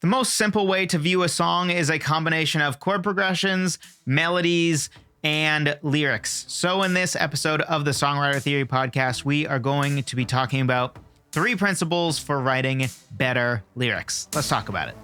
The most simple way to view a song is a combination of chord progressions, melodies, and lyrics. So in this episode of the Songwriter Theory Podcast, we are going to be talking about 3 principles for writing better lyrics. Let's talk about it.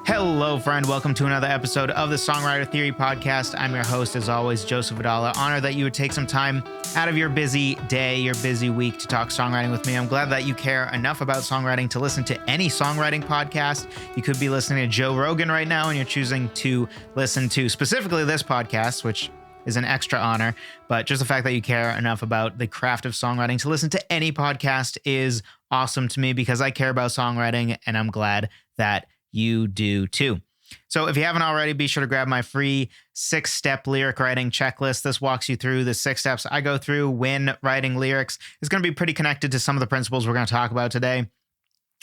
Hello, friend. Welcome to another episode of the Songwriter Theory Podcast. I'm your host, as always, Joseph Vidala. Honored that you would take some time out of your busy day, your busy week to talk songwriting with me. I'm glad that you care enough about songwriting to listen to any songwriting podcast. You could be listening to Joe Rogan right now, and you're choosing to listen to specifically this podcast, which is an extra honor. But just the fact that you care enough about the craft of songwriting to listen to any podcast is awesome to me, because I care about songwriting, and I'm glad that you do too. So if you haven't already, be sure to grab my free 6-step lyric writing checklist. This walks you through the 6 steps I go through when writing lyrics. It's going to be pretty connected to some of the principles we're going to talk about today.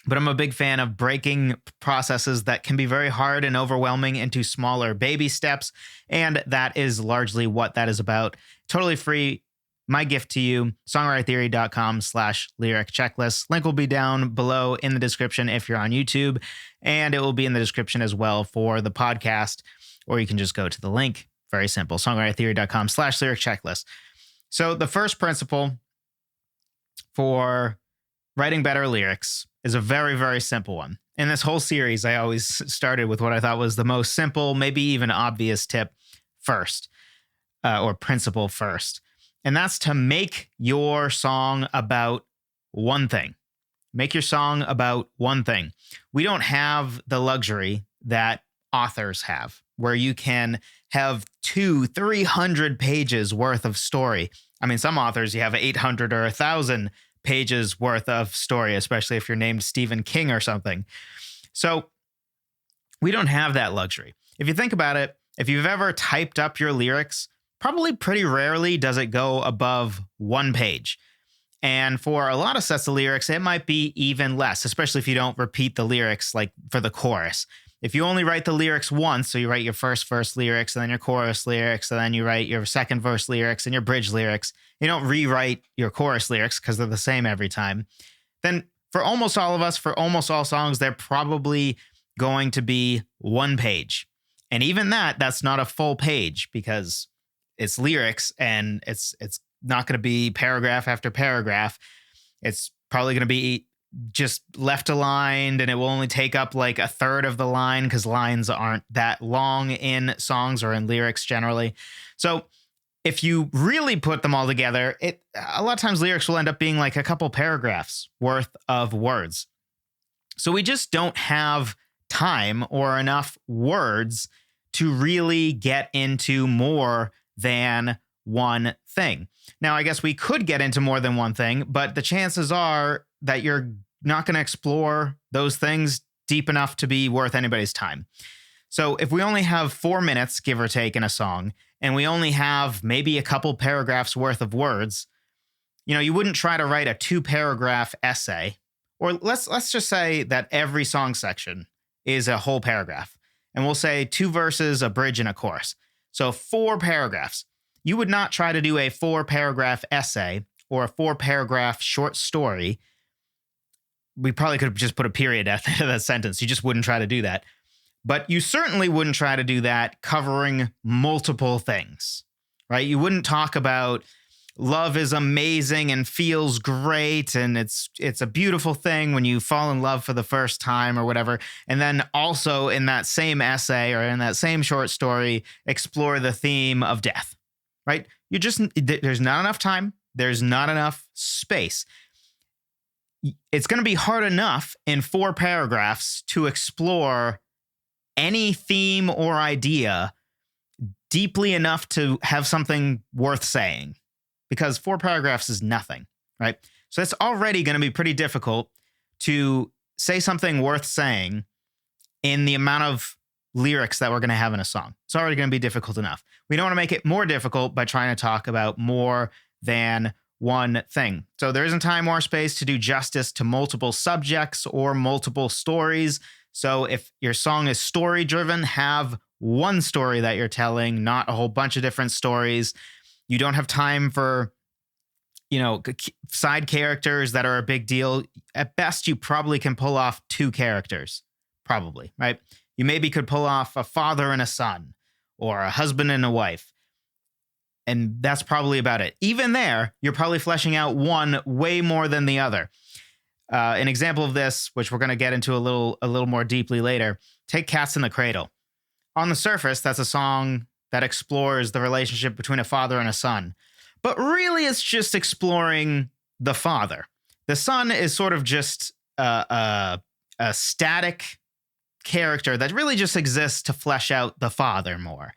But I'm a big fan of breaking processes that can be very hard and overwhelming into smaller baby steps. And that is largely what that is about. Totally free. My gift to you, songwritertheory.com/lyric checklist. Link will be down below in the description if you're on YouTube, and it will be in the description as well for the podcast, or you can just go to the link. Very simple, songwritertheory.com/lyric checklist. So the first principle for writing better lyrics is a very, very simple one. In this whole series, I always started with what I thought was the most simple, maybe even obvious tip first, or principle first. And that's to make your song about one thing. Make your song about one thing. We don't have the luxury that authors have, where you can have 200-300 pages worth of story. I mean, some authors, you have 800 or 1,000 pages worth of story, especially if you're named Stephen King or something. So we don't have that luxury. If you think about it, if you've ever typed up your lyrics, probably pretty rarely does it go above 1 page. And for a lot of sets of lyrics, it might be even less, especially if you don't repeat the lyrics like for the chorus. If you only write the lyrics once, so you write your first verse lyrics and then your chorus lyrics, and then you write your second verse lyrics and your bridge lyrics, you don't rewrite your chorus lyrics because they're the same every time, then for almost all of us, for almost all songs, they're probably going to be 1 page. And even that's not a full page, because it's lyrics, and it's not going to be paragraph after paragraph. It's probably going to be just left aligned, and it will only take up like a third of the line, because lines aren't that long in songs or in lyrics generally. So if you really put them all together, a lot of times lyrics will end up being like a couple paragraphs worth of words. So we just don't have time or enough words to really get into more than one thing. Now, I guess we could get into more than one thing, but the chances are that you're not going to explore those things deep enough to be worth anybody's time. So if we only have 4 minutes, give or take, in a song, and we only have maybe a couple paragraphs worth of words, you wouldn't try to write a 2-paragraph essay. Or let's just say that every song section is a whole paragraph, and we'll say 2 verses, a bridge, and a chorus. So 4 paragraphs. You would not try to do a 4-paragraph essay or a 4-paragraph short story. We probably could have just put a period at the end of that sentence. You just wouldn't try to do that. But you certainly wouldn't try to do that covering multiple things, right? You wouldn't talk about love is amazing and feels great, and it's a beautiful thing when you fall in love for the first time or whatever, and then also in that same essay or in that same short story explore the theme of death, right? There's not enough time, there's not enough space. It's going to be hard enough in 4 paragraphs to explore any theme or idea deeply enough to have something worth saying, because 4 paragraphs is nothing, right? So it's already going to be pretty difficult to say something worth saying in the amount of lyrics that we're going to have in a song. It's already going to be difficult enough. We don't want to make it more difficult by trying to talk about more than one thing. So there isn't time or space to do justice to multiple subjects or multiple stories. So if your song is story driven, have one story that you're telling, not a whole bunch of different stories. You don't have time for side characters that are a big deal. At best, you probably can pull off 2 characters, probably, right? You maybe could pull off a father and a son, or a husband and a wife. And that's probably about it. Even there, you're probably fleshing out one way more than the other. An example of this, which we're going to get into a little more deeply later, take Cats in the Cradle. On the surface, that's a song that explores the relationship between a father and a son. But really, it's just exploring the father. The son is sort of just a static character that really just exists to flesh out the father more.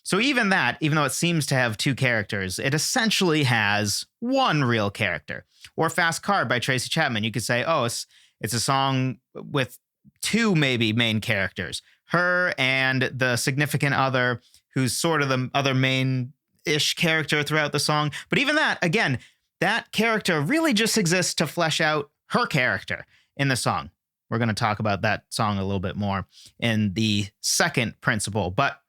So even though it seems to have 2 characters, it essentially has one real character. Or Fast Car by Tracy Chapman. You could say, oh, it's a song with 2 maybe main characters. Her and the significant other, who's sort of the other main-ish character throughout the song. But even that, again, that character really just exists to flesh out her character in the song. We're going to talk about that song a little bit more in the second principle. But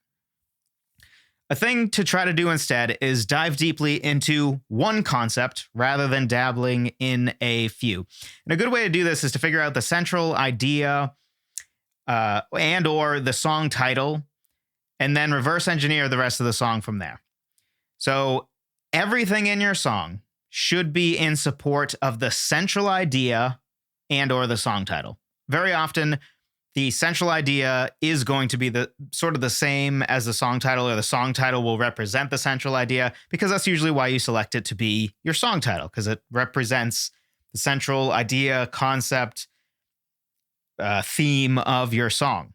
a thing to try to do instead is dive deeply into one concept rather than dabbling in a few. And a good way to do this is to figure out the central idea and or the song title, and then reverse engineer the rest of the song from there. So everything in your song should be in support of the central idea and or the song title. Very often, the central idea is going to be the sort of the same as the song title, or the song title will represent the central idea, because that's usually why you select it to be your song title, because it represents the central idea, concept, theme of your song.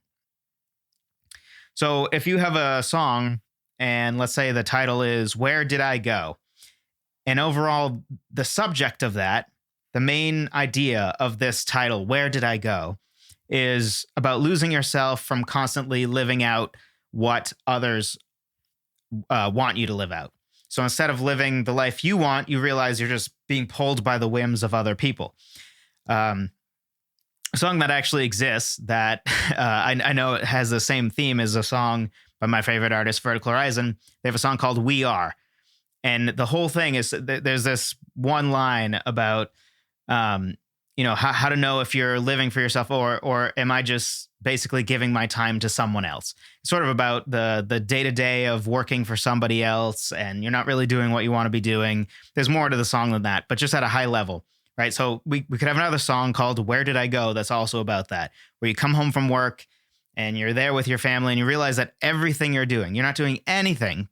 So if you have a song and let's say the title is Where Did I Go? And overall, the subject of that, the main idea of this title, Where Did I Go? Is about losing yourself from constantly living out what others want you to live out. So instead of living the life you want, you realize you're just being pulled by the whims of other people. A song that actually exists that I know it has the same theme as a song by my favorite artist, Vertical Horizon. They have a song called We Are. And the whole thing is there's this one line about how to know if you're living for yourself or am I just basically giving my time to someone else? It's sort of about the day-to-day of working for somebody else and you're not really doing what you want to be doing. There's more to the song than that, but just at a high level, right? So we could have another song called Where Did I Go? That's also about that, where you come home from work and you're there with your family and you realize that everything you're doing, you're not doing anything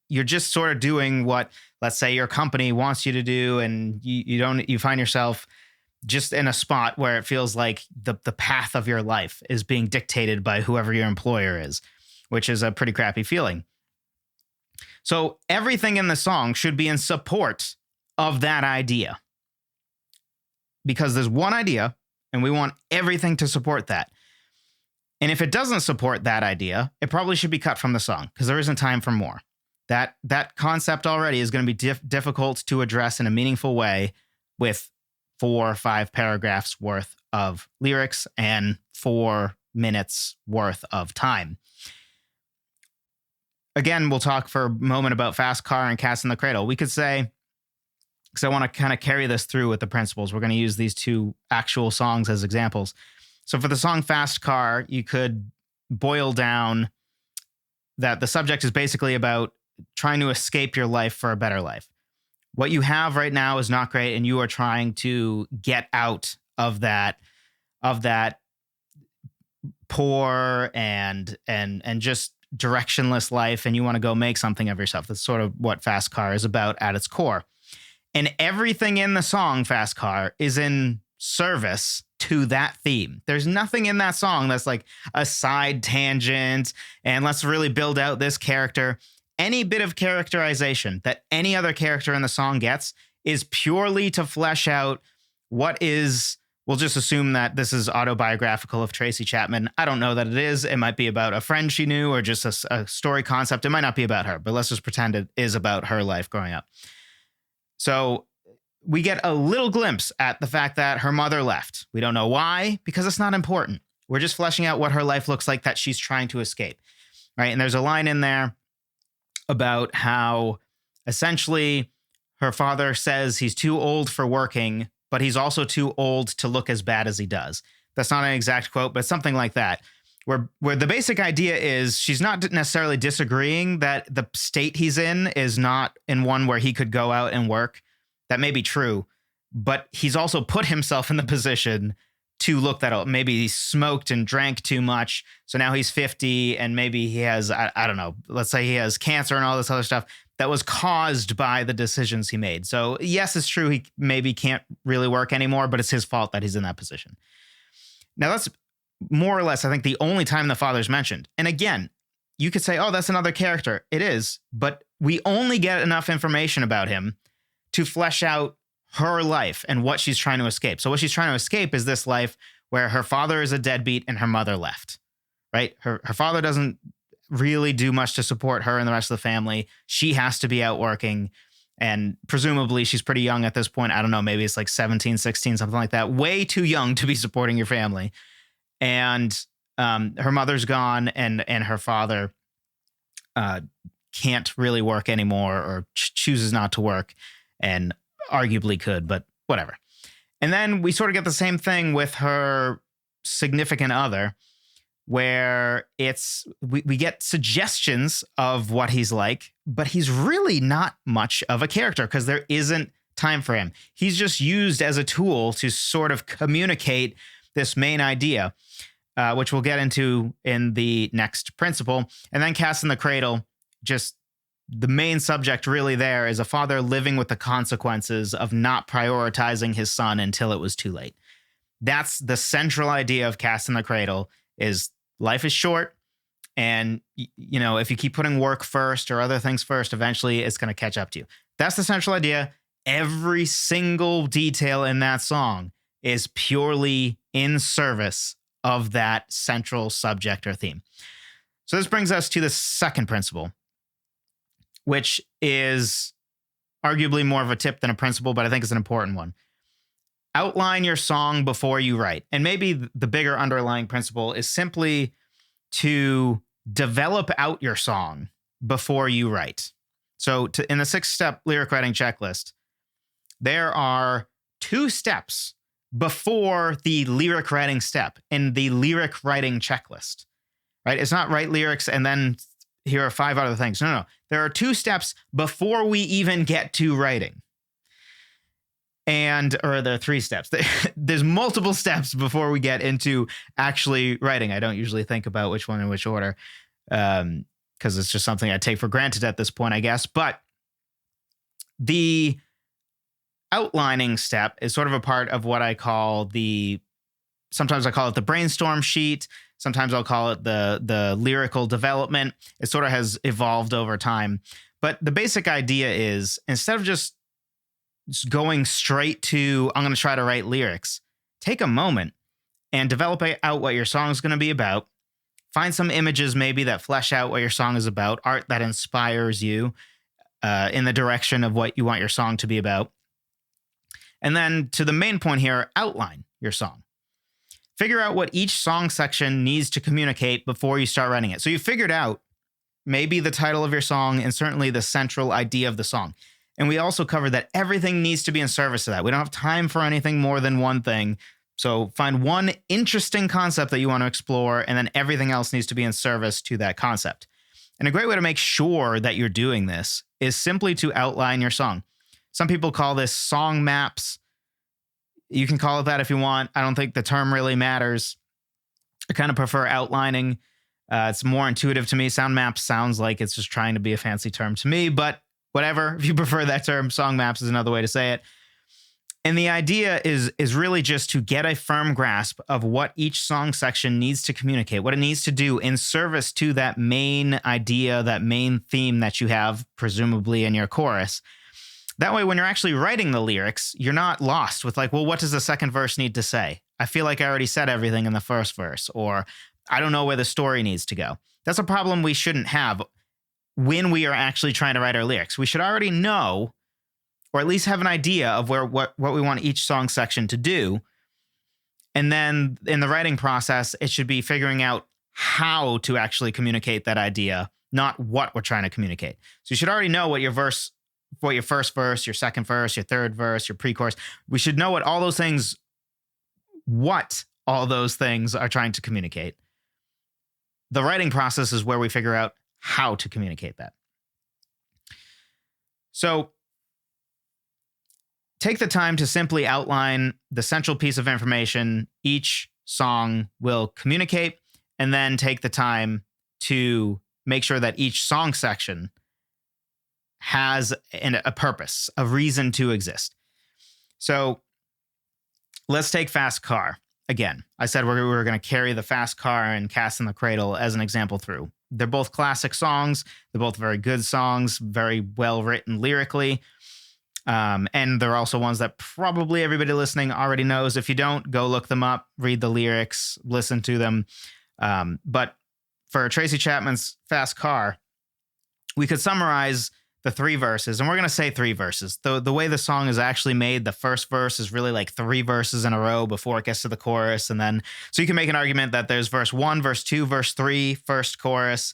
you're just sort of doing what, let's say, your company wants you to do, and you find yourself just in a spot where it feels like the path of your life is being dictated by whoever your employer is, which is a pretty crappy feeling. So everything in the song should be in support of that idea, because there's one idea and we want everything to support that. And if it doesn't support that idea, it probably should be cut from the song because there isn't time for more. That concept already is going to be difficult to address in a meaningful way with 4 or 5 paragraphs worth of lyrics and 4 minutes worth of time. Again, we'll talk for a moment about Fast Car and Cats in the Cradle. We could say, because I want to kind of carry this through with the principles, we're going to use these 2 actual songs as examples. So for the song Fast Car, you could boil down that the subject is basically about trying to escape your life for a better life. What you have right now is not great, and you are trying to get out of that poor and just directionless life, and you want to go make something of yourself. That's sort of what Fast Car is about at its core. And everything in the song Fast Car is in service to that theme. There's nothing in that song that's like a side tangent and let's really build out this character. Any bit of characterization that any other character in the song gets is purely to flesh out what is, we'll just assume that this is autobiographical of Tracy Chapman. I don't know that it is. It might be about a friend she knew or just a story concept. It might not be about her, but let's just pretend it is about her life growing up. So we get a little glimpse at the fact that her mother left. We don't know why, because it's not important. We're just fleshing out what her life looks like that she's trying to escape, right? And there's a line in there about how essentially her father says he's too old for working, but he's also too old to look as bad as he does. That's not an exact quote, but something like that, where the basic idea is she's not necessarily disagreeing that the state he's in is not in one where he could go out and work. That may be true, but he's also put himself in the position to look that old. Maybe he smoked and drank too much, so now he's 50, and maybe he has, I don't know, let's say he has cancer and all this other stuff that was caused by the decisions he made. So yes, it's true, he maybe can't really work anymore, but it's his fault that he's in that position. Now that's more or less, I think, the only time the father's mentioned. And again, you could say, oh, that's another character. It is, but we only get enough information about him to flesh out her life and what she's trying to escape. So what she's trying to escape is this life where her father is a deadbeat and her mother left, right? Her father doesn't really do much to support her and the rest of the family. She has to be out working, and presumably she's pretty young at this point. I don't know, maybe it's like 17, 16, something like that. Way too young to be supporting your family. And her mother's gone, and her father can't really work anymore, or chooses not to work, and arguably could, but whatever. And then we sort of get the same thing with her significant other, where we get suggestions of what he's like, but he's really not much of a character because there isn't time for him. He's just used as a tool to sort of communicate this main idea, which we'll get into in the next principle. And then Cast in the Cradle, just the main subject really there is a father living with the consequences of not prioritizing his son until it was too late. That's the central idea of Cast in the Cradle, is life is short, and you know, if you keep putting work first or other things first, eventually it's going to catch up to you. That's the central idea. Every single detail in that song is purely in service of that central subject or theme. So this brings us to the second principle, which is arguably more of a tip than a principle, but I think it's an important one. Outline your song before you write. And maybe the bigger underlying principle is simply to develop out your song before you write. So in the 6-step lyric writing checklist, there are 2 steps before the lyric writing step in the lyric writing checklist, right? It's not write lyrics and then here are 5 other things. No. There are 2 steps before we even get to writing. Or there are 3 steps. There's multiple steps before we get into actually writing. I don't usually think about which one in which order, because it's just something I take for granted at this point, I guess. But the outlining step is sort of a part of what I call sometimes I call it the brainstorm sheet. Sometimes I'll call it the lyrical development. It sort of has evolved over time. But the basic idea is, instead of just going straight to, I'm going to try to write lyrics, take a moment and develop out what your song is going to be about. Find some images maybe that flesh out what your song is about, art that inspires you in the direction of what you want your song to be about. And then to the main point here, outline your song. Figure out what each song section needs to communicate before you start writing it. So you figured out maybe the title of your song and certainly the central idea of the song. And we also covered that everything needs to be in service to that. We don't have time for anything more than one thing. So find one interesting concept that you want to explore, and then everything else needs to be in service to that concept. And a great way to make sure that you're doing this is simply to outline your song. Some people call this song maps. You can call it that if you want. I don't think the term really matters. I kind of prefer outlining. It's more intuitive to me. Sound maps sounds like it's just trying to be a fancy term to me, but whatever. If you prefer that term, song maps is another way to say it. And the idea is really just to get a firm grasp of what each song section needs to communicate, what it needs to do in service to that main idea, that main theme that you have, presumably in your chorus. That way, when you're actually writing the lyrics, you're not lost with like, well, what does the second verse need to say? I feel like I already said everything in the first verse, or I don't know where the story needs to go. That's a problem we shouldn't have when we are actually trying to write our lyrics. We should already know, or at least have an idea of what we want each song section to do. And then in the writing process, it should be figuring out how to actually communicate that idea, not what we're trying to communicate. So you should already know what your what your first verse, your second verse, your third verse, your pre-chorus. We should know what all those things are trying to communicate. The writing process is where we figure out how to communicate that. So take the time to simply outline the central piece of information each song will communicate, and then take the time to make sure that each song section has a purpose, a reason to exist. So let's take Fast Car. Again, I said we were going to carry the Fast Car and Cast in the Cradle as an example through. They're both classic songs. They're both very good songs, very well written lyrically. And they're also ones that probably everybody listening already knows. If you don't, go look them up, read the lyrics, listen to them. But for Tracy Chapman's Fast Car, we could summarize the 3 verses, and we're going to say 3 verses. The way the song is actually made, the first verse is really like 3 verses in a row before it gets to the chorus. And then, so you can make an argument that there's verse 1, verse 2, verse 3, first chorus.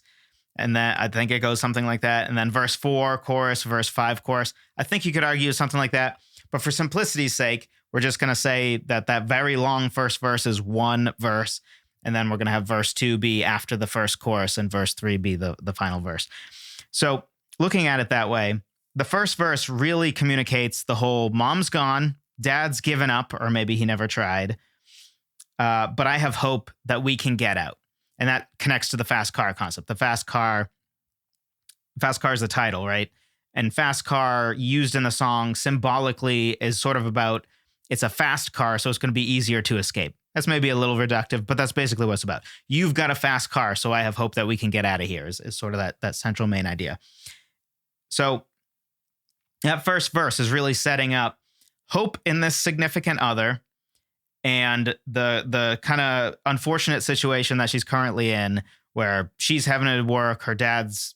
And then I think it goes something like that. And then verse 4, chorus, verse 5, chorus. I think you could argue something like that. But for simplicity's sake, we're just going to say that very long first verse is 1 verse. And then we're going to have verse 2 be after the first chorus and verse 3 be the final verse. So looking at it that way, the first verse really communicates the whole mom's gone, dad's given up, or maybe he never tried. But I have hope that we can get out. And that connects to the Fast Car concept. The Fast Car is the title, right? And Fast Car used in the song symbolically is sort of about, it's a fast car, so it's going to be easier to escape. That's maybe a little reductive, but that's basically what it's about. You've got a fast car, so I have hope that we can get out of here is sort of that central main idea. So that first verse is really setting up hope in this significant other and the kind of unfortunate situation that she's currently in, where she's having to work, her dad's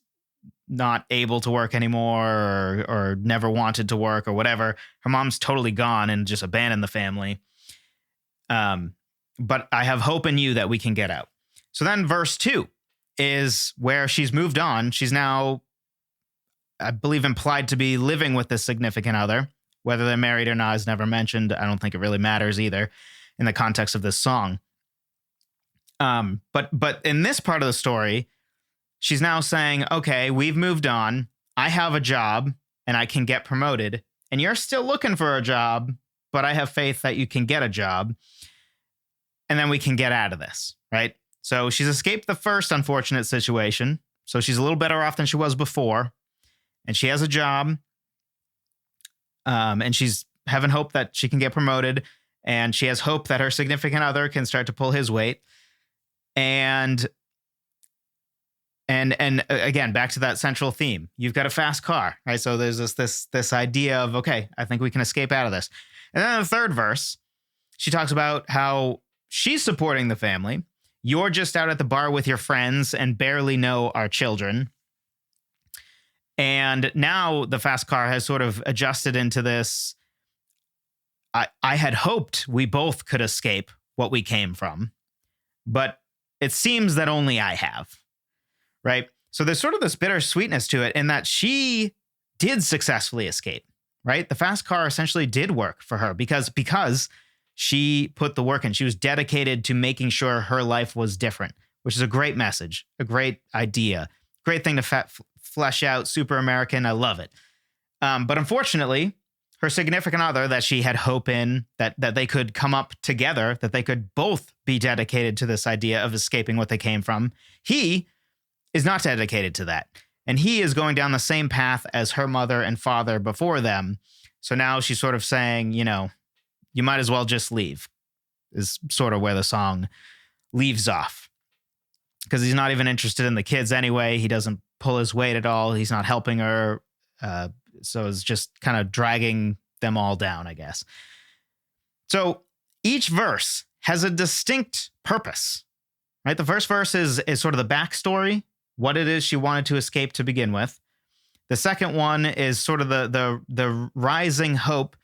not able to work anymore or never wanted to work or whatever. Her mom's totally gone and just abandoned the family. But I have hope in you that we can get out. So then verse 2 is where she's moved on. She's now, I believe, implied to be living with this significant other. Whether they're married or not is never mentioned. I don't think it really matters either in the context of this song. But in this part of the story, she's now saying, okay, we've moved on. I have a job and I can get promoted. And you're still looking for a job, but I have faith that you can get a job. And then we can get out of this, right? So she's escaped the first unfortunate situation. So she's a little better off than she was before. And she has a job. And she's having hope that she can get promoted. And she has hope that her significant other can start to pull his weight. And again, back to that central theme. You've got a fast car, right? So there's this idea of, okay, I think we can escape out of this. And then in the third verse, she talks about how she's supporting the family. You're just out at the bar with your friends and barely know our children. And now the fast car has sort of adjusted into this. I had hoped we both could escape what we came from, but it seems that only I have, right? So there's sort of this bittersweetness to it in that she did successfully escape, right? The fast car essentially did work for her because she put the work in. She was dedicated to making sure her life was different, which is a great message, a great idea, great thing to flesh out, super American. I love it. But unfortunately, her significant other that she had hope in, that they could come up together, that they could both be dedicated to this idea of escaping what they came from, he is not dedicated to that. And he is going down the same path as her mother and father before them. So now she's sort of saying, you might as well just leave, is sort of where the song leaves off. Because he's not even interested in the kids anyway. He doesn't pull his weight at all. He's not helping her. So it's just kind of dragging them all down, I guess. So each verse has a distinct purpose, right? The first verse is sort of the backstory, what it is she wanted to escape to begin with. The second one is sort of the rising hope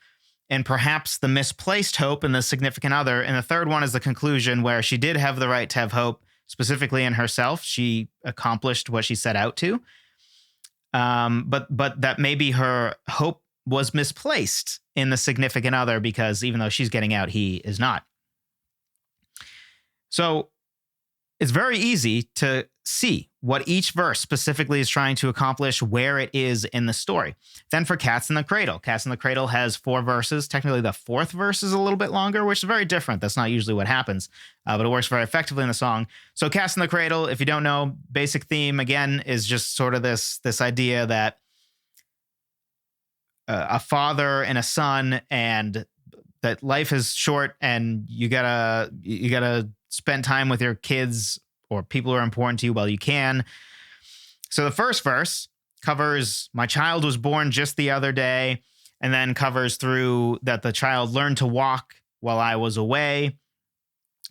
and perhaps the misplaced hope in the significant other. And the third one is the conclusion where she did have the right to have hope, specifically in herself. She accomplished what she set out to. But that maybe her hope was misplaced in the significant other, because even though she's getting out, he is not. So it's very easy to see what each verse specifically is trying to accomplish, where it is in the story. Then for Cats in the Cradle. Cats in the Cradle has 4 verses. Technically, the 4th verse is a little bit longer, which is very different. That's not usually what happens, but it works very effectively in the song. So Cats in the Cradle, if you don't know, basic theme, again, is just sort of this idea that a father and a son, and that life is short, and you gotta spend time with your kids or people who are important to you while you can. So the first verse covers my child was born just the other day, and then covers through that the child learned to walk while I was away.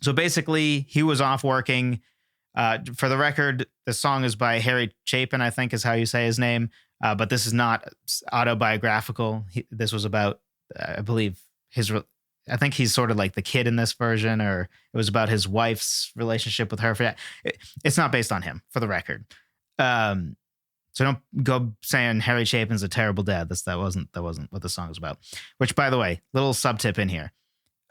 So basically, he was off working. For the record, the song is by Harry Chapin, I think is how you say his name. But this is not autobiographical. This was about, I believe, I think he's sort of like the kid in this version, or it was about his wife's relationship with her. It's not based on him, for the record. So don't go saying Harry Chapin's a terrible dad. That wasn't what the song was about. Which, by the way, little sub tip in here.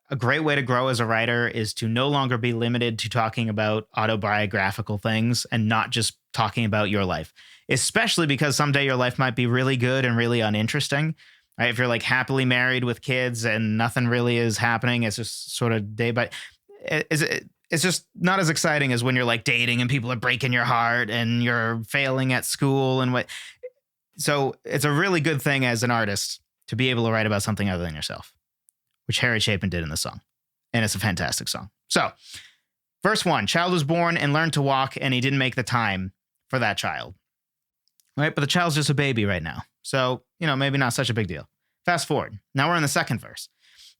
A great way to grow as a writer is to no longer be limited to talking about autobiographical things and not just talking about your life, especially because someday your life might be really good and really uninteresting. Right? If you're like happily married with kids and nothing really is happening, it's just sort of day by it's just not as exciting as when you're like dating and people are breaking your heart and you're failing at school and what. So it's a really good thing as an artist to be able to write about something other than yourself, which Harry Chapin did in the song. And it's a fantastic song. So verse 1, child was born and learned to walk, and he didn't make the time for that child. Right? But the child's just a baby right now. So, maybe not such a big deal. Fast forward. Now we're in the second verse.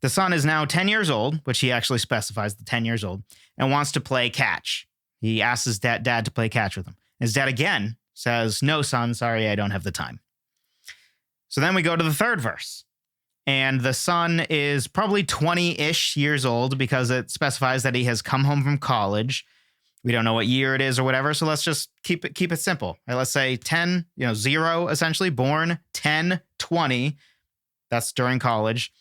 The son is now 10 years old, which he actually specifies, the 10 years old, and wants to play catch. He asks his dad to play catch with him. His dad again says, no, son, sorry, I don't have the time. So then we go to the third verse. And the son is probably 20-ish years old, because it specifies that he has come home from college. We don't know what year it is or whatever, so let's just keep it simple. Right, let's say 10, 0 essentially, born 10, 20. That's during college.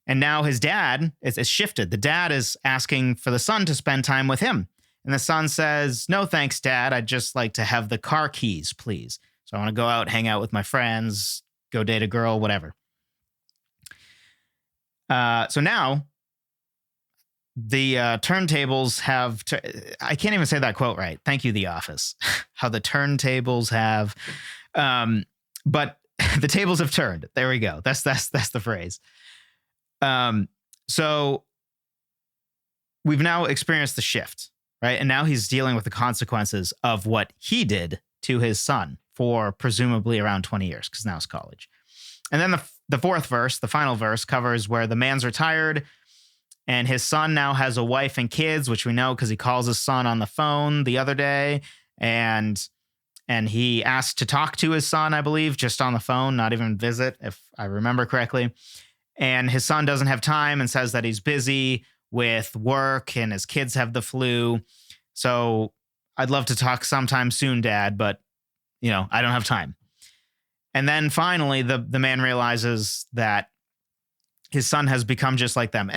And now his dad, it's shifted. The dad is asking for the son to spend time with him. And the son says, no, thanks, Dad. I'd just like to have the car keys, please. So I want to go out, hang out with my friends, go date a girl, whatever. So now the turntables have, I can't even say that quote right. Thank you, The Office. How the turntables have, but the tables have turned. There we go. That's the phrase. So we've now experienced the shift, right? And now he's dealing with the consequences of what he did to his son for presumably around 20 years, because now it's college. And then the fourth verse, the final verse, covers where the man's retired and his son now has a wife and kids, which we know because he calls his son on the phone the other day. And he asked to talk to his son, I believe, just on the phone, not even visit, if I remember correctly. And his son doesn't have time and says that he's busy with work and his kids have the flu. So I'd love to talk sometime soon, Dad, but, I don't have time. And then finally, the man realizes that his son has become just like them.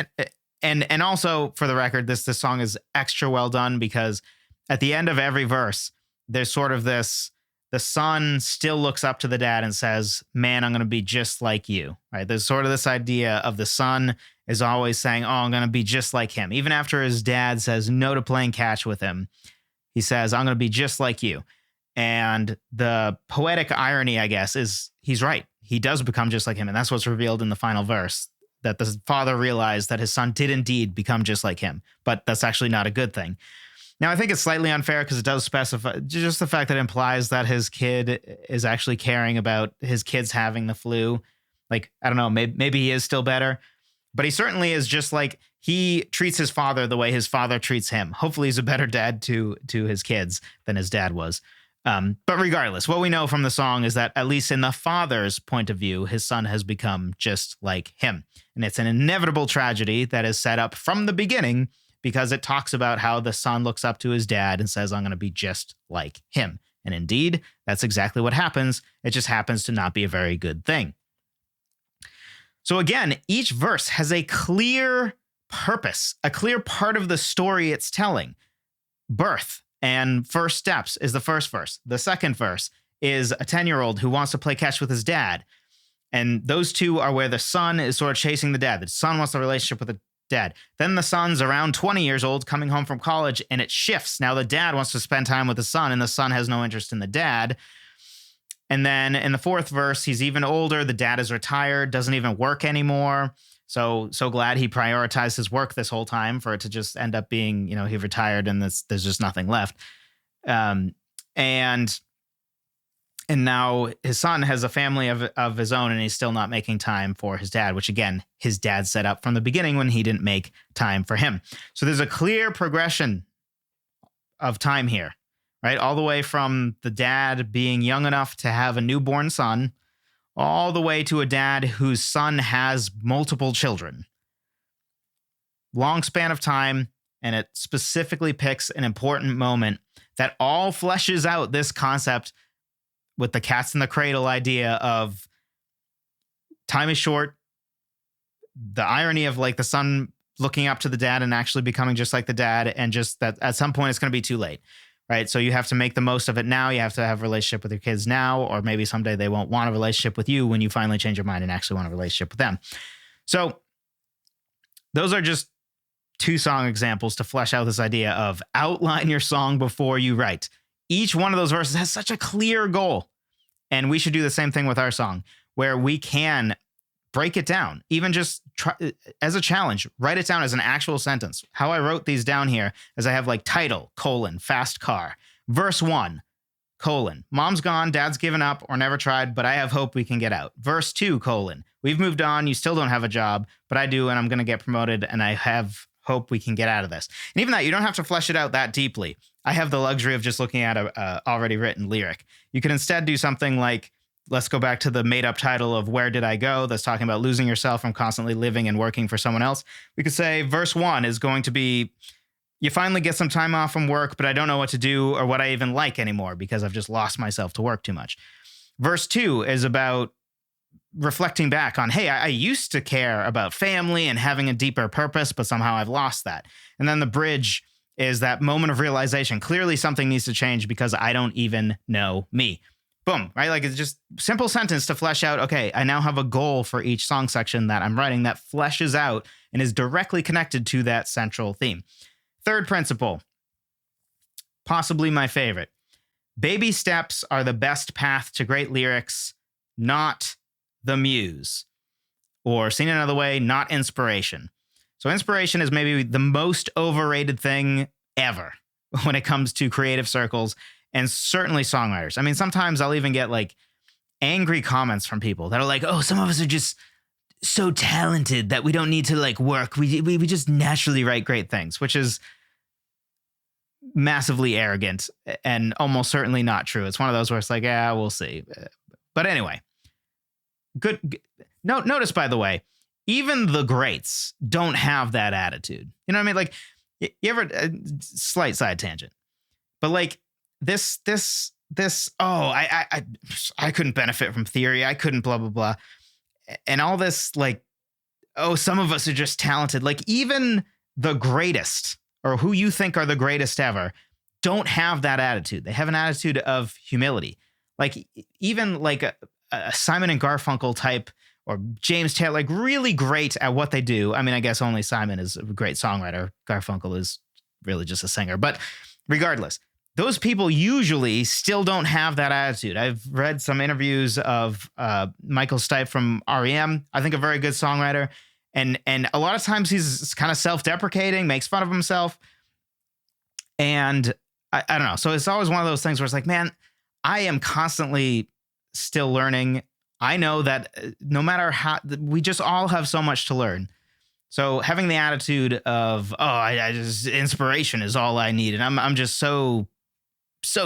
And also, for the record, this song is extra well done, because at the end of every verse, there's sort of this, the son still looks up to the dad and says, man, I'm going to be just like you, right? There's sort of this idea of the son is always saying, oh, I'm going to be just like him. Even after his dad says no to playing catch with him, he says, I'm going to be just like you. And the poetic irony, I guess, is he's right. He does become just like him. And that's what's revealed in the final verse, that the father realized that his son did indeed become just like him. But that's actually not a good thing. Now, I think it's slightly unfair because it does specify just the fact that it implies that his kid is actually caring about his kids having the flu. Like, I don't know, maybe he is still better, but he certainly is just like, he treats his father the way his father treats him. Hopefully he's a better dad to his kids than his dad was. But regardless, what we know from the song is that at least in the father's point of view, his son has become just like him. And it's an inevitable tragedy that is set up from the beginning, because it talks about how the son looks up to his dad and says, I'm going to be just like him. And indeed, that's exactly what happens. It just happens to not be a very good thing. So again, each verse has a clear purpose, a clear part of the story it's telling. Birth and first steps is the first verse. The second verse is a 10-year-old who wants to play catch with his dad. And those two are where the son is sort of chasing the dad. The son wants a relationship with the dad. Then the son's around 20 years old coming home from college, and it shifts. Now the dad wants to spend time with the son, and the son has no interest in the dad. And then in the fourth verse, he's even older. The dad is retired, doesn't even work anymore. So glad he prioritized his work this whole time for it to just end up being, he retired and there's just nothing left. And now his son has a family of his own, and he's still not making time for his dad, which again, his dad set up from the beginning when he didn't make time for him. So there's a clear progression of time here, right? All the way from the dad being young enough to have a newborn son, all the way to a dad whose son has multiple children. Long span of time, and it specifically picks an important moment that all fleshes out this concept with the cats in the cradle idea of time is short, the irony of like the son looking up to the dad and actually becoming just like the dad, and just that at some point it's going to be too late, right? So you have to make the most of it now. You have to have a relationship with your kids now, or maybe someday they won't want a relationship with you when you finally change your mind and actually want a relationship with them. So those are just two song examples to flesh out this idea of outline your song before you write. Each one of those verses has such a clear goal. And we should do the same thing with our song, where we can break it down, even just try, as a challenge, write it down as an actual sentence. How I wrote these down here is I have like title, fast car, verse 1, mom's gone, dad's given up or never tried, but I have hope we can get out. Verse 2, we've moved on, you still don't have a job, but I do, and I'm going to get promoted, and I have hope we can get out of this. And even that, you don't have to flesh it out that deeply. I have the luxury of just looking at a already written lyric. You can instead do something like, let's go back to the made up title of Where Did I Go? That's talking about losing yourself from constantly living and working for someone else. We could say verse 1 is going to be, you finally get some time off from work, but I don't know what to do or what I even like anymore because I've just lost myself to work too much. Verse 2 is about reflecting back on, hey, I used to care about family and having a deeper purpose, but somehow I've lost that. And then the bridge is that moment of realization. Clearly something needs to change because I don't even know me. Boom, right? Like it's just simple sentence to flesh out, okay, I now have a goal for each song section that I'm writing that fleshes out and is directly connected to that central theme. Third principle, possibly my favorite. Baby steps are the best path to great lyrics, not the muse. Or seen another way, not inspiration. So inspiration is maybe the most overrated thing ever when it comes to creative circles and certainly songwriters. I mean, sometimes I'll even get like angry comments from people that are like, oh, some of us are just so talented that we don't need to like work. We just naturally write great things, which is massively arrogant and almost certainly not true. It's one of those where it's like, yeah, we'll see. But anyway, good. Notice, by the way, even the greats don't have that attitude. You know what I mean? Like, you ever, slight side tangent, but like this, oh, I couldn't benefit from theory. I couldn't blah, blah, blah. And all this like, oh, some of us are just talented. Like even the greatest or who you think are the greatest ever don't have that attitude. They have an attitude of humility. Like even like a Simon and Garfunkel type or James Taylor, like really great at what they do. I mean, I guess only Simon is a great songwriter. Garfunkel is really just a singer. But regardless, those people usually still don't have that attitude. I've read some interviews of Michael Stipe from REM. I think a very good songwriter. And a lot of times he's kind of self-deprecating, makes fun of himself. And I don't know. So it's always one of those things where it's like, man, I am constantly still learning. I know that no matter how, we just all have so much to learn. So having the attitude of, oh, I just inspiration is all I need, and I'm just so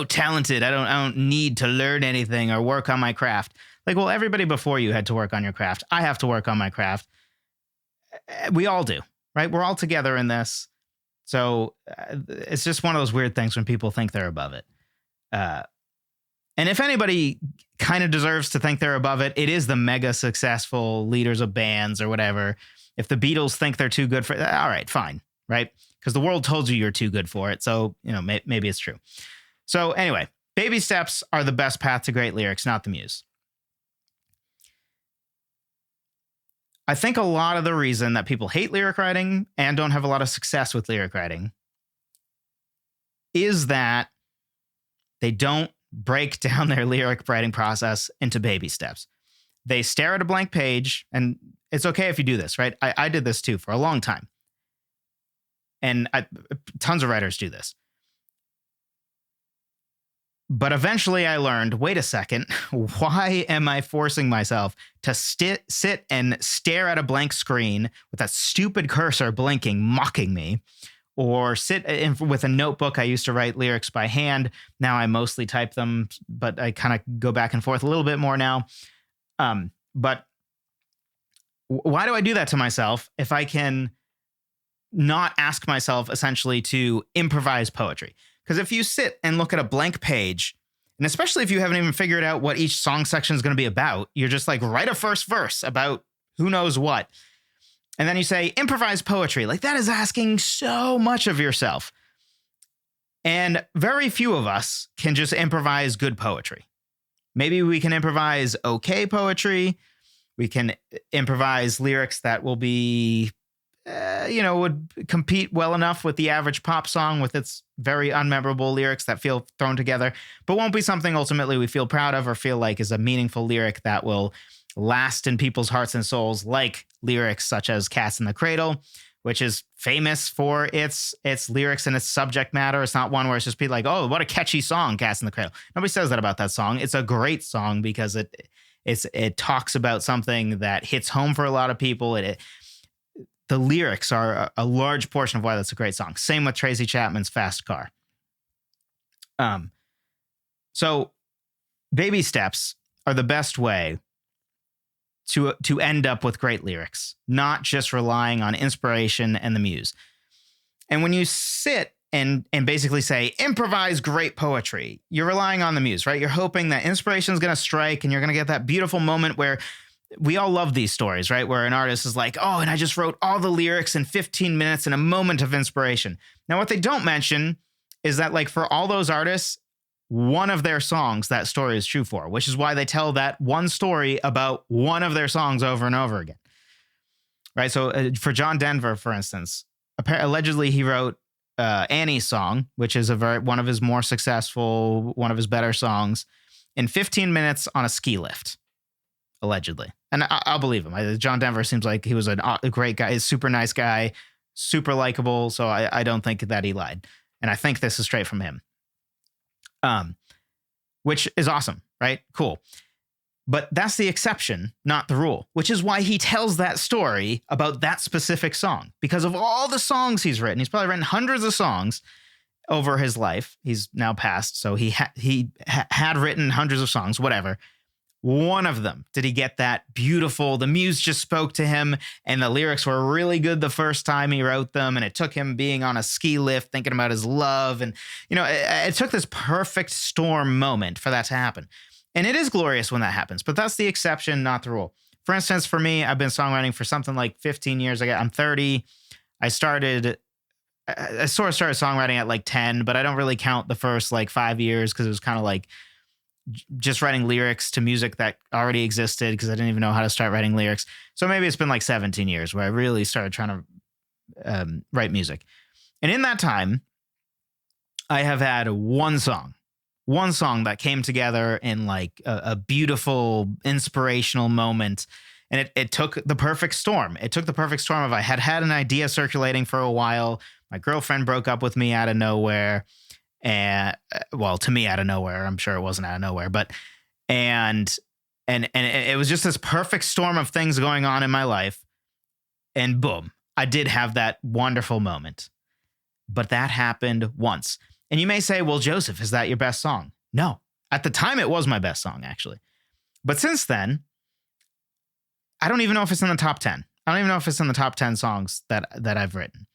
talented. I don't need to learn anything or work on my craft. Like, well, everybody before you had to work on your craft. I have to work on my craft. We all do, right? We're all together in this. So it's just one of those weird things when people think they're above it. And if anybody kind of deserves to think they're above it, it is the mega successful leaders of bands or whatever. If the Beatles think they're too good for it, all right, fine, right? Because the world told you you're too good for it. So, maybe it's true. So anyway, baby steps are the best path to great lyrics, not the muse. I think a lot of the reason that people hate lyric writing and don't have a lot of success with lyric writing is that they don't break down their lyric writing process into baby steps. They stare at a blank page, and it's okay if you do this, right? I did this too for a long time. And tons of writers do this. But eventually I learned, wait a second, why am I forcing myself to sit and stare at a blank screen with that stupid cursor blinking, mocking me? Or sit with a notebook. I used to write lyrics by hand. Now I mostly type them, but I kind of go back and forth a little bit more now. But why do I do that to myself if I can not ask myself essentially to improvise poetry? Because if you sit and look at a blank page, and especially if you haven't even figured out what each song section is going to be about, you're just like, write a first verse about who knows what. And then you say, improvise poetry. Like, that is asking so much of yourself. And very few of us can just improvise good poetry. Maybe we can improvise okay poetry. We can improvise lyrics that will be, would compete well enough with the average pop song with its very unmemorable lyrics that feel thrown together, but won't be something ultimately we feel proud of or feel like is a meaningful lyric that will last in people's hearts and souls, like lyrics such as Cats in the Cradle, which is famous for its lyrics and its subject matter. It's not one where it's just be like, oh, what a catchy song, Cats in the Cradle. Nobody says that about that song. It's a great song because it talks about something that hits home for a lot of people. The lyrics are a large portion of why that's a great song. Same with Tracy Chapman's Fast Car. So baby steps are the best way to end up with great lyrics, not just relying on inspiration and the muse. And when you sit and basically say, improvise great poetry, you're relying on the muse, right? You're hoping that inspiration is going to strike and you're going to get that beautiful moment where we all love these stories, right? Where an artist is like, oh, and I just wrote all the lyrics in 15 minutes in a moment of inspiration. Now, what they don't mention is that, like, for all those artists, one of their songs that story is true for, which is why they tell that one story about one of their songs over and over again. Right. So for John Denver, for instance, allegedly he wrote Annie's song, which is one of his more successful, one of his better songs, in 15 minutes on a ski lift, allegedly. And I'll believe him. John Denver seems like he was a great guy, a super nice guy, super likable. So I don't think that he lied. And I think this is straight from him. Which is awesome, right? Cool. But that's the exception, not the rule, which is why he tells that story about that specific song. Because of all the songs he's written, he's probably written hundreds of songs over his life. He's now passed, so he had written hundreds of songs, whatever. One of them, did he get that beautiful, the muse just spoke to him and the lyrics were really good the first time he wrote them. And it took him being on a ski lift, thinking about his love. And, it took this perfect storm moment for that to happen. And it is glorious when that happens, but that's the exception, not the rule. For instance, for me, I've been songwriting for something like 15 years. I'm 30. I sort of started songwriting at like 10, but I don't really count the first like 5 years because it was kind of like just writing lyrics to music that already existed because I didn't even know how to start writing lyrics. So maybe it's been like 17 years where I really started trying to write music. And in that time, I have had one song that came together in like a beautiful, inspirational moment. And it took the perfect storm. It took the perfect storm of I had an idea circulating for a while. My girlfriend broke up with me out of nowhere. And to me out of nowhere, I'm sure it wasn't out of nowhere, but and it was just this perfect storm of things going on in my life. And boom, I did have that wonderful moment. But that happened once. And you may say, well, Joseph, is that your best song? No, at the time it was my best song, actually. But since then, I don't even know if it's in the top 10. I don't even know if it's in the top 10 songs that I've written.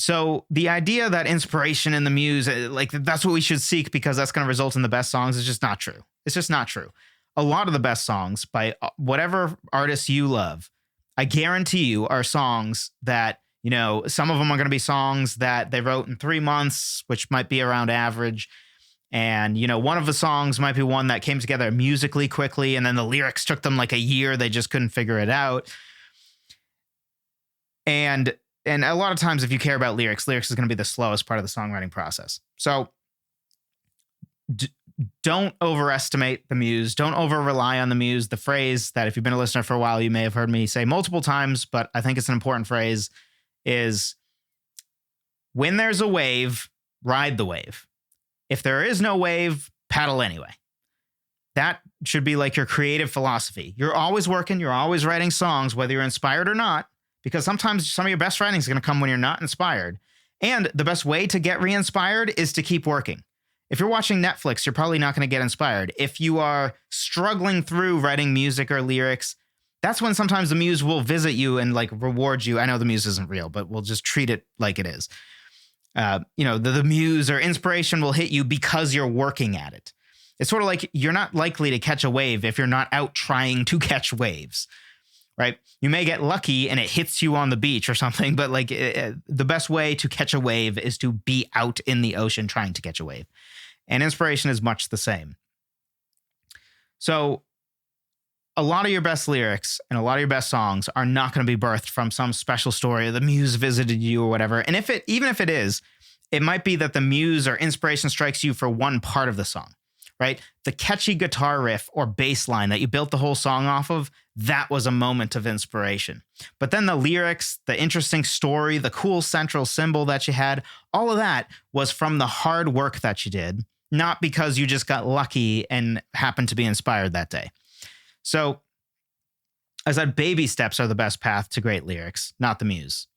So the idea that inspiration in the muse, like that's what we should seek because that's going to result in the best songs is just not true. It's just not true. A lot of the best songs by whatever artists you love, I guarantee you are songs that, you know, some of them are going to be songs that they wrote in 3 months, which might be around average. And, you know, one of the songs might be one that came together musically quickly, and then the lyrics took them like a year. They just couldn't figure it out. And a lot of times, if you care about lyrics is going to be the slowest part of the songwriting process. So don't overestimate the muse. Don't over rely on the muse. The phrase that if you've been a listener for a while, you may have heard me say multiple times, but I think it's an important phrase is when there's a wave, ride the wave. If there is no wave, paddle anyway. That should be like your creative philosophy. You're always working. You're always writing songs, whether you're inspired or not, because sometimes some of your best writing is going to come when you're not inspired. And the best way to get re-inspired is to keep working. If you're watching Netflix, you're probably not going to get inspired. If you are struggling through writing music or lyrics, that's when sometimes the muse will visit you and like reward you. I know the muse isn't real, but we'll just treat it like it is. You know, the muse or inspiration will hit you because you're working at it. It's sort of like you're not likely to catch a wave if you're not out trying to catch waves, right? You may get lucky and it hits you on the beach or something, but like the best way to catch a wave is to be out in the ocean trying to catch a wave. And inspiration is much the same. So a lot of your best lyrics and a lot of your best songs are not going to be birthed from some special story or the muse visited you or whatever. And even if it is, it might be that the muse or inspiration strikes you for one part of the song, right? The catchy guitar riff or bass line that you built the whole song off of, that was a moment of inspiration. But then the lyrics, the interesting story, the cool central symbol that you had, all of that was from the hard work that you did, not because you just got lucky and happened to be inspired that day. So, as I said, baby steps are the best path to great lyrics, not the muse.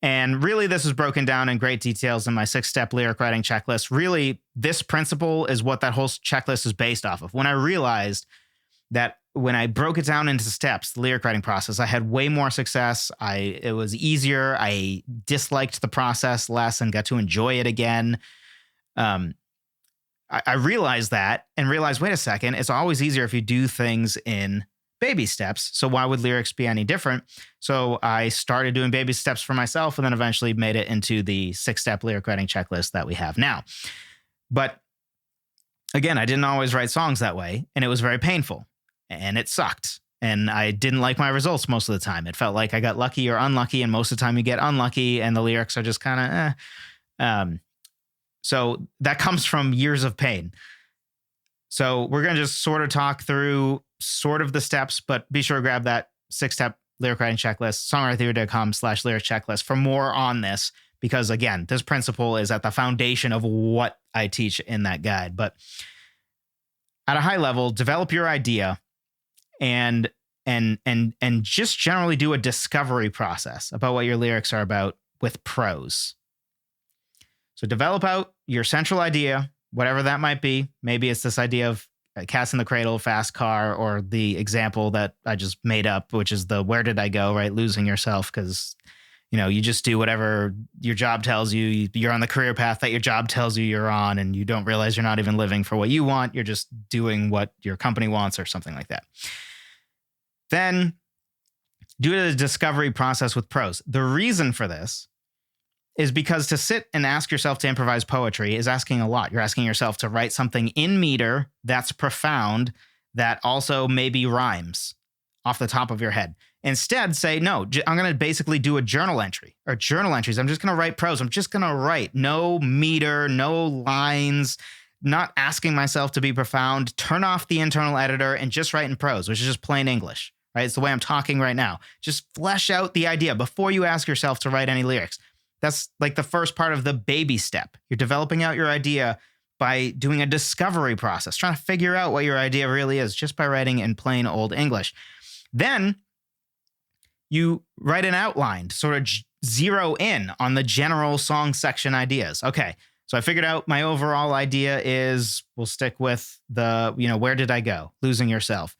And really, this is broken down in great details in my 6-step lyric writing checklist. Really, this principle is what that whole checklist is based off of. When I realized that when I broke it down into steps, the lyric writing process, I had way more success. It was easier. I disliked the process less and got to enjoy it again. I realized that and realized, wait a second, it's always easier if you do things in baby steps. So why would lyrics be any different? So I started doing baby steps for myself and then eventually made it into the 6-step lyric writing checklist that we have now. But again, I didn't always write songs that way, and it was very painful and it sucked. And I didn't like my results most of the time. It felt like I got lucky or unlucky, and most of the time you get unlucky and the lyrics are just kind of So that comes from years of pain. So we're going to just sort of talk through sort of the steps, but be sure to grab that 6-step lyric writing checklist, songwritertheory.com/lyric checklist for more on this, because again, this principle is at the foundation of what I teach in that guide. But at a high level, develop your idea and just generally do a discovery process about what your lyrics are about with prose. So develop out your central idea, whatever that might be. Maybe it's this idea of Cats in the Cradle, Fast Car, or the example that I just made up, which is the where did I go, right? Losing yourself because, you know, you just do whatever your job tells you. You're on the career path that your job tells you you're on, and you don't realize you're not even living for what you want. You're just doing what your company wants or something like that. Then do the discovery process with prose. The reason for this is because to sit and ask yourself to improvise poetry is asking a lot. You're asking yourself to write something in meter that's profound, that also maybe rhymes off the top of your head. Instead, say, no, I'm going to basically do a journal entry or journal entries. I'm just going to write prose. I'm just going to write. No meter, no lines, not asking myself to be profound. Turn off the internal editor and just write in prose, which is just plain English, right? It's the way I'm talking right now. Just flesh out the idea before you ask yourself to write any lyrics. That's like the first part of the baby step. You're developing out your idea by doing a discovery process, trying to figure out what your idea really is just by writing in plain old English. Then you write an outline to sort of zero in on the general song section ideas. Okay, so I figured out my overall idea is, we'll stick with the, where did I go? Losing yourself.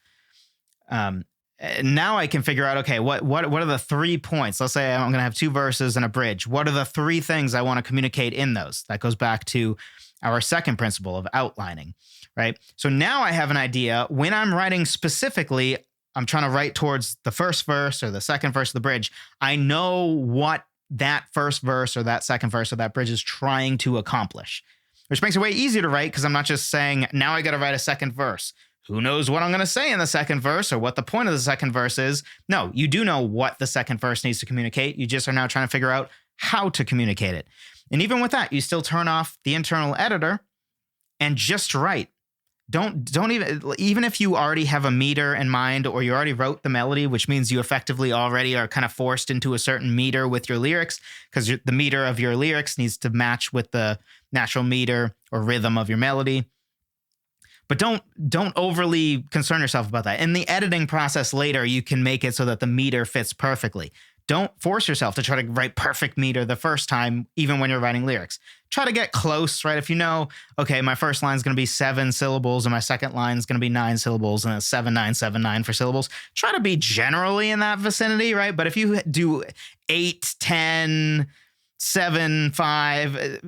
Now I can figure out, okay, what are the 3 points? Let's say I'm going to have 2 verses and a bridge. What are the 3 things I want to communicate in those? That goes back to our second principle of outlining, right? So now I have an idea. When I'm writing specifically, I'm trying to write towards the first verse or the second verse of the bridge. I know what that first verse or that second verse or that bridge is trying to accomplish, which makes it way easier to write because I'm not just saying, now I got to write a second verse. Who knows what I'm going to say in the second verse or what the point of the second verse is? No, you do know what the second verse needs to communicate. You just are now trying to figure out how to communicate it. And even with that, you still turn off the internal editor and just write. Don't even if you already have a meter in mind or you already wrote the melody, which means you effectively already are kind of forced into a certain meter with your lyrics because the meter of your lyrics needs to match with the natural meter or rhythm of your melody. But don't overly concern yourself about that. In the editing process later, you can make it so that the meter fits perfectly. Don't force yourself to try to write perfect meter the first time, even when you're writing lyrics. Try to get close, right? If you know, okay, my first line is going to be 7 syllables and my second line is going to be 9 syllables and it's 7-9-7-9 for syllables. Try to be generally in that vicinity, right? But if you do 8, 10, 7, 5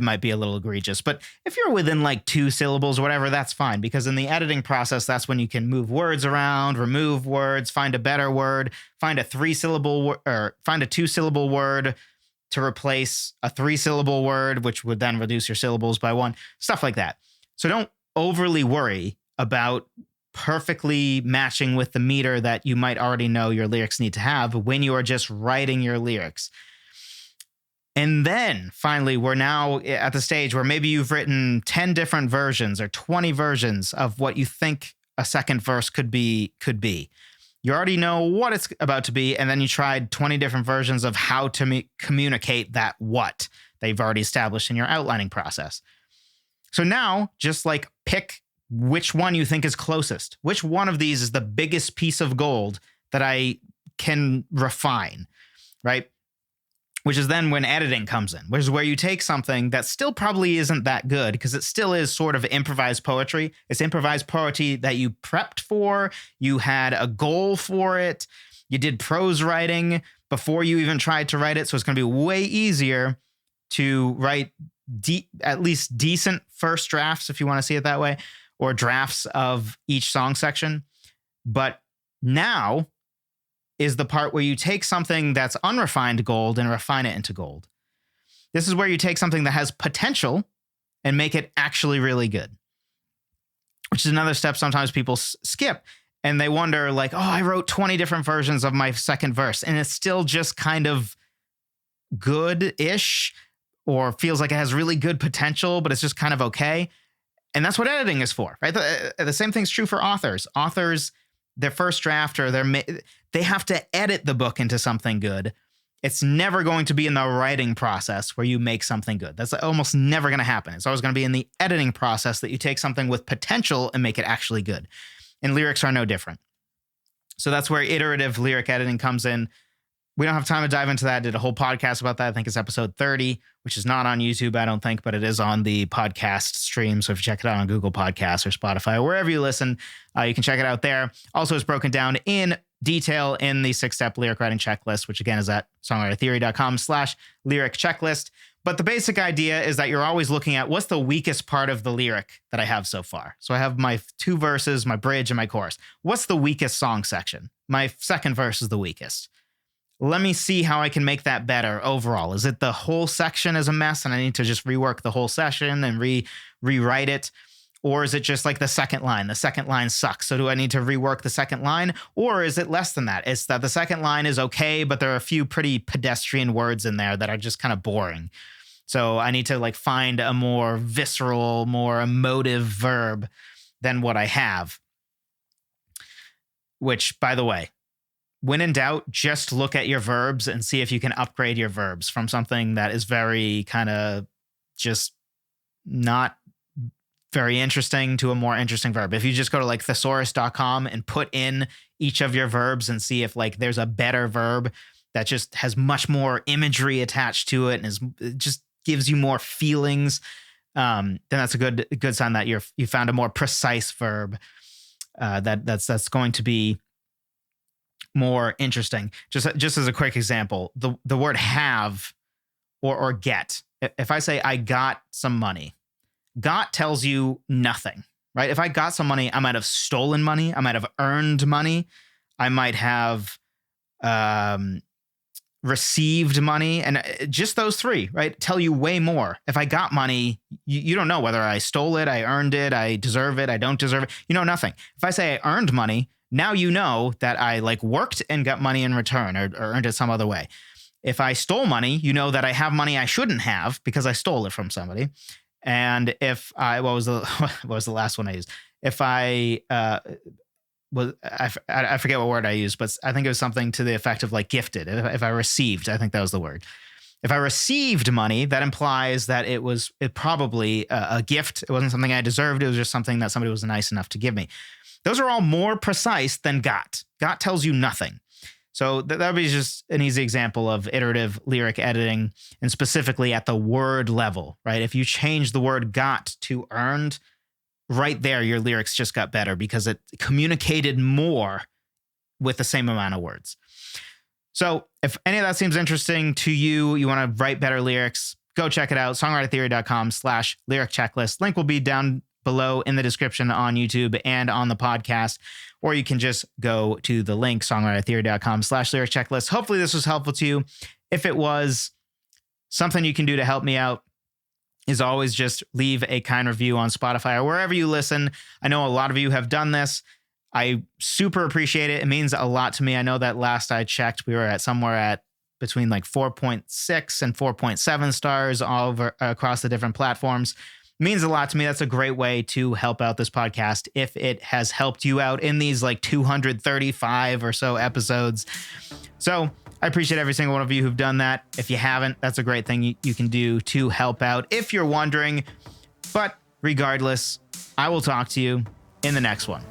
might be a little egregious, but if you're within like 2 syllables or whatever, that's fine, because in the editing process, that's when you can move words around, remove words, find a better word, find a 3-syllable or find a 2-syllable word to replace a 3-syllable word, which would then reduce your syllables by 1, stuff like that. So don't overly worry about perfectly matching with the meter that you might already know your lyrics need to have when you are just writing your lyrics. And then finally, we're now at the stage where maybe you've written 10 different versions or 20 versions of what you think a second verse could be. You already know what it's about to be, and then you tried 20 different versions of how to communicate that what they've already established in your outlining process. So now just like pick which one you think is closest. Which one of these is the biggest piece of gold that I can refine, right? Which is then when editing comes in, which is where you take something that still probably isn't that good because it still is sort of improvised poetry. It's improvised poetry that you prepped for. You had a goal for it. You did prose writing before you even tried to write it. So it's going to be way easier to write at least decent first drafts, if you want to see it that way, or drafts of each song section. But now is the part where you take something that's unrefined gold and refine it into gold. This is where you take something that has potential and make it actually really good, which is another step sometimes people skip. And they wonder like, oh, I wrote 20 different versions of my second verse and it's still just kind of good-ish or feels like it has really good potential, but it's just kind of okay. And that's what editing is for, right? The same thing's true for authors. Authors, their first draft or they have to edit the book into something good. It's never going to be in the writing process where you make something good. That's almost never going to happen. It's always going to be in the editing process that you take something with potential and make it actually good. And lyrics are no different. So that's where iterative lyric editing comes in. We don't have time to dive into that. I did a whole podcast about that. I think it's episode 30, which is not on YouTube, I don't think, but it is on the podcast stream. So if you check it out on Google Podcasts or Spotify or wherever you listen, you can check it out there. Also, it's broken down in detail in the 6-step lyric writing checklist, which again is at songwritertheory.com/lyric checklist. But the basic idea is that you're always looking at what's the weakest part of the lyric that I have so far. So I have my 2 verses, my bridge, and my chorus. What's the weakest song section? My second verse is the weakest. Let me see how I can make that better overall. Is it the whole section is a mess and I need to just rework the whole session and rewrite it? Or is it just like the second line? The second line sucks. So do I need to rework the second line? Or is it less than that? It's that the second line is okay, but there are a few pretty pedestrian words in there that are just kind of boring. So I need to like find a more visceral, more emotive verb than what I have. Which, by the way, when in doubt, just look at your verbs and see if you can upgrade your verbs from something that is very kind of just not very interesting to a more interesting verb. If you just go to like thesaurus.com and put in each of your verbs and see if like there's a better verb that just has much more imagery attached to it and it just gives you more feelings, then that's a good sign that you found a more precise verb that's going to be more interesting. Just as a quick example, the word have or get. If I say I got some money, got tells you nothing, right? If I got some money, I might have stolen money. I might have earned money. I might have received money. And just those three, right, tell you way more. If I got money, you don't know whether I stole it, I earned it, I deserve it, I don't deserve it. You know nothing. If I say I earned money, now you know that I like worked and got money in return or earned it some other way. If I stole money, you know that I have money I shouldn't have because I stole it from somebody. And if I, what was the last one I used? If I I forget what word I used, but I think it was something to the effect of like gifted. If I received, I think that was the word. If I received money, that implies that it probably a gift. It wasn't something I deserved. It was just something that somebody was nice enough to give me. Those are all more precise than got. Got tells you nothing. So that would be just an easy example of iterative lyric editing, and specifically at the word level, right? If you change the word got to earned, right there, your lyrics just got better because it communicated more with the same amount of words. So if any of that seems interesting to you, you want to write better lyrics, go check it out. Songwritertheory.com/lyric checklist. Link will be down below in the description on YouTube and on the podcast, or you can just go to the link, songwritertheory.com/lyric checklist. Hopefully this was helpful to you. If it was, something you can do to help me out is always just leave a kind review on Spotify or wherever you listen. I know a lot of you have done this. I super appreciate it. It means a lot to me. I know that last I checked, we were at somewhere at between like 4.6 and 4.7 stars all over across the different platforms. Means a lot to me. That's a great way to help out this podcast if it has helped you out in these like 235 or so episodes. So I appreciate every single one of you who've done that. If you haven't, that's a great thing you can do to help out if you're wondering. But regardless, I will talk to you in the next one.